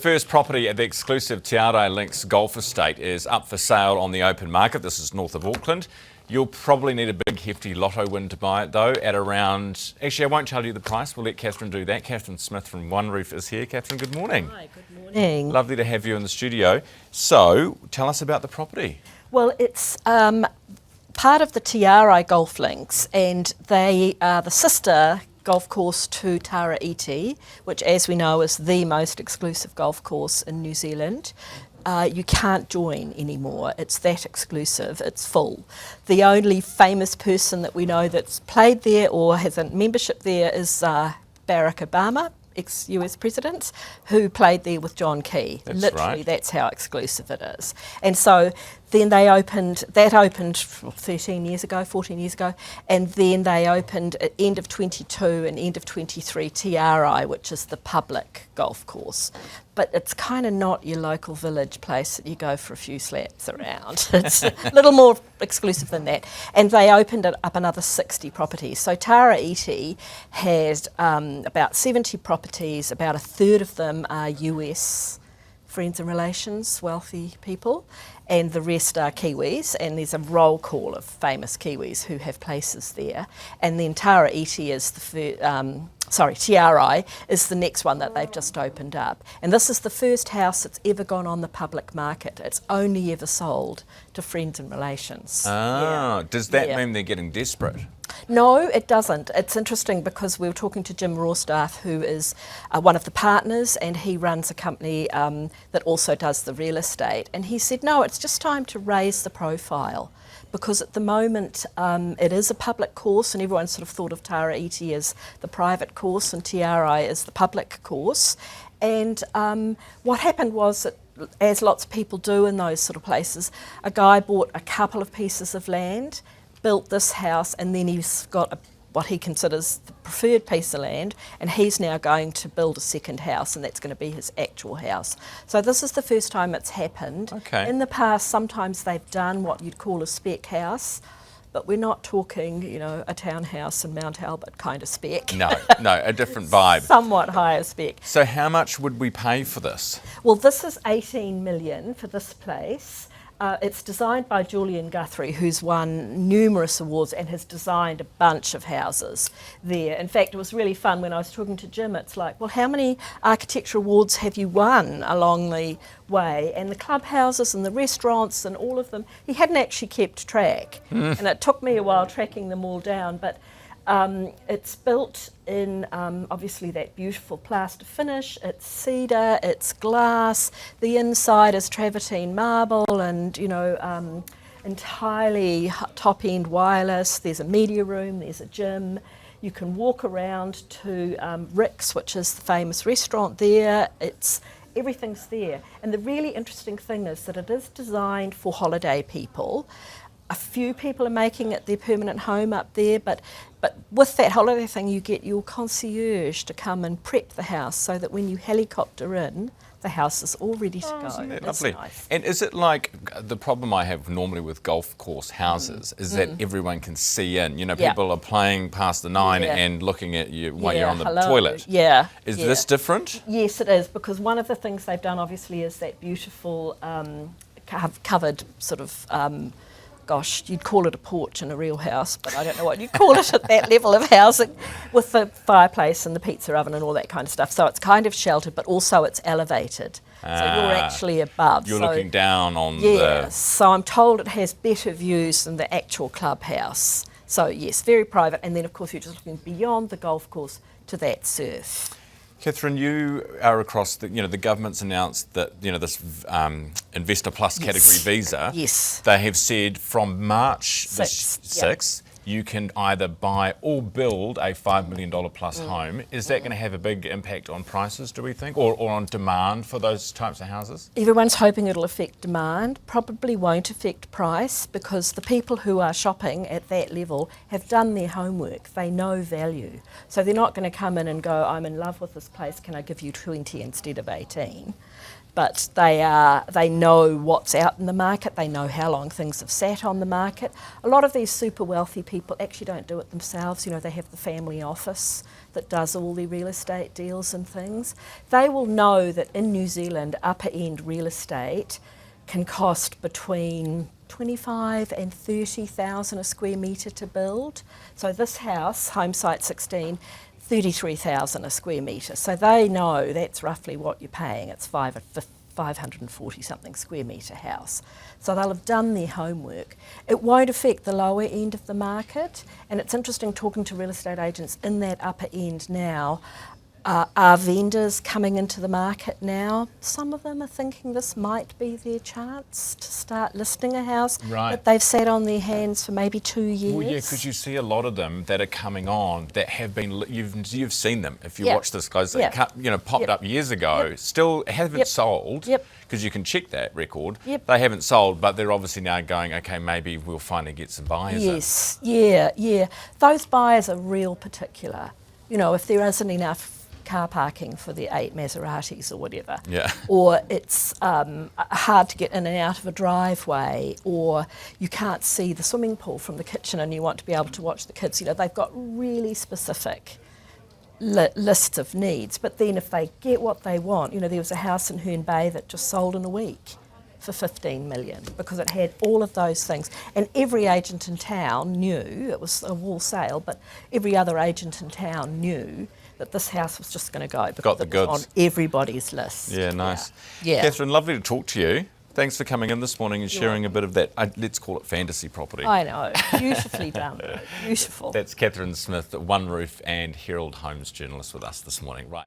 first property at the exclusive Te Arai Links golf estate is up for sale on the open market. This is north of Auckland. You'll probably need a big hefty lotto win to buy it though, at around, actually I won't tell you the price, we'll let Catherine do that. Catherine Smith from One Roof is here. Catherine, good morning. Hi, good morning. Lovely to have you in the studio. So, tell us about the property. Well, it's part of the Te Arai Golf Links, and they are the sister golf course to Te Arai, which as we know is the most exclusive golf course in New Zealand. You can't join anymore. It's that exclusive. It's full. The only famous person that we know that's played there or has a membership there is Barack Obama, ex-US president, who played there with John Key. That's Literally, right. that's how exclusive it is. And so then that opened 13 years ago, 14 years ago, and then they opened at end of 22 and end of 23 Te Arai, which is the public golf course. But it's kind of not your local village place that you go for a few slaps around. It's a little more exclusive than that. And they opened it up another 60 properties. So Te Arai has about 70 properties, about a third of them are US friends and relations, wealthy people, and the rest are Kiwis, and there's a roll call of famous Kiwis who have places there. And then Te Arai is Te Arai is the next one that they've just opened up. And this is the first house that's ever gone on the public market. It's only ever sold to friends and relations. Ah, Yeah. does that Yeah. mean they're getting desperate? No, it doesn't. It's interesting because we were talking to Jim Rawstaff, who is one of the partners, and he runs a company that also does the real estate. And he said, no, it's just time to raise the profile, because at the moment it is a public course, and everyone sort of thought of Te Arai as the private course and Te Arai as the public course. And what happened was that, as lots of people do in those sort of places, a guy bought a couple of pieces of land, built this house, and then he's got what he considers the preferred piece of land, and he's now going to build a second house, and that's going to be his actual house. So this is the first time it's happened. Okay. In the past, sometimes they've done what you'd call a spec house, but we're not talking, you know, a townhouse in Mount Albert kind of spec. No, a different vibe. Somewhat higher spec. So how much would we pay for this? Well, this is 18 million for this place. It's designed by Julian Guthrie, who's won numerous awards and has designed a bunch of houses there. In fact, it was really fun when I was talking to Jim. It's like, well, how many architecture awards have you won along the way? And the clubhouses and the restaurants and all of them, he hadn't actually kept track. And it took me a while tracking them all down. But it's built in obviously that beautiful plaster finish. It's cedar, it's glass, the inside is travertine marble, and you know, entirely top-end wireless. There's a media room, there's a gym. You can walk around to Rick's, which is the famous restaurant there. Everything's there. And the really interesting thing is that it is designed for holiday people. A few people are making it their permanent home up there, but with that holiday thing, you get your concierge to come and prep the house so that when you helicopter in, the house is all ready to go. Isn't that It's lovely? nice. And is it like, the problem I have normally with golf course houses is that everyone can see in. You know, Yeah. people are playing past the nine Yeah. and looking at you while Yeah, you're on the hello. toilet. Yeah. Is yeah. this different? Yes, it is, because one of the things they've done obviously is that beautiful covered sort of gosh, you'd call it a porch in a real house, but I don't know what you'd call it at that level of housing, with the fireplace and the pizza oven and all that kind of stuff. So it's kind of sheltered, but also it's elevated. So you're actually above. You're so, looking down on yeah, so I'm told it has better views than the actual clubhouse. So yes, very private. And then of course you're just looking beyond the golf course to that surf. Catherine, you are across the, the government's announced that, this Investor Plus category visa. Yes. They have said from March 6th, you can either buy or build a $5 million plus home. Is that going to have a big impact on prices, do we think, or on demand for those types of houses? Everyone's hoping it'll affect demand, probably won't affect price, because the people who are shopping at that level have done their homework. They know value. So they're not going to come in and go, I'm in love with this place, can I give you 20 instead of 18? But they know what's out in the market, they know how long things have sat on the market. A lot of these super wealthy people actually don't do it themselves. You know, they have the family office that does all their real estate deals and things. They will know that in New Zealand, upper end real estate can cost between 25 and 30,000 a square metre to build. So this house, home site 16, 33,000 a square metre. So they know that's roughly what you're paying. It's 540 something square metre house. So they'll have done their homework. It won't affect the lower end of the market. And it's interesting talking to real estate agents in that upper end now. Are vendors coming into the market now? Some of them are thinking this might be their chance to start listing a house that they've sat on their hands for maybe 2 years. Well, yeah, because you see a lot of them that are coming on that have been, you've seen them if you watch this closely, popped up years ago, still haven't sold, because you can check that record. They haven't sold, but they're obviously now going, okay, maybe we'll finally get some buyers in. Those buyers are real particular. You know, if there isn't enough car parking for the 8 Maseratis or whatever, or it's hard to get in and out of a driveway, or you can't see the swimming pool from the kitchen and you want to be able to watch the kids. You know, they've got really specific lists of needs, but then if they get what they want, you know, there was a house in Herne Bay that just sold in a week for 15 million because it had all of those things, and every agent in town knew, it was a wall sale, but every other agent in town knew that this house was just going to go because it was on everybody's list. Yeah, nice. Yeah. Catherine, lovely to talk to you. Thanks for coming in this morning and sharing a bit of that, let's call it fantasy property. I know, beautifully done, beautiful. That's Catherine Smith, One Roof and Herald Homes journalist with us this morning. Right.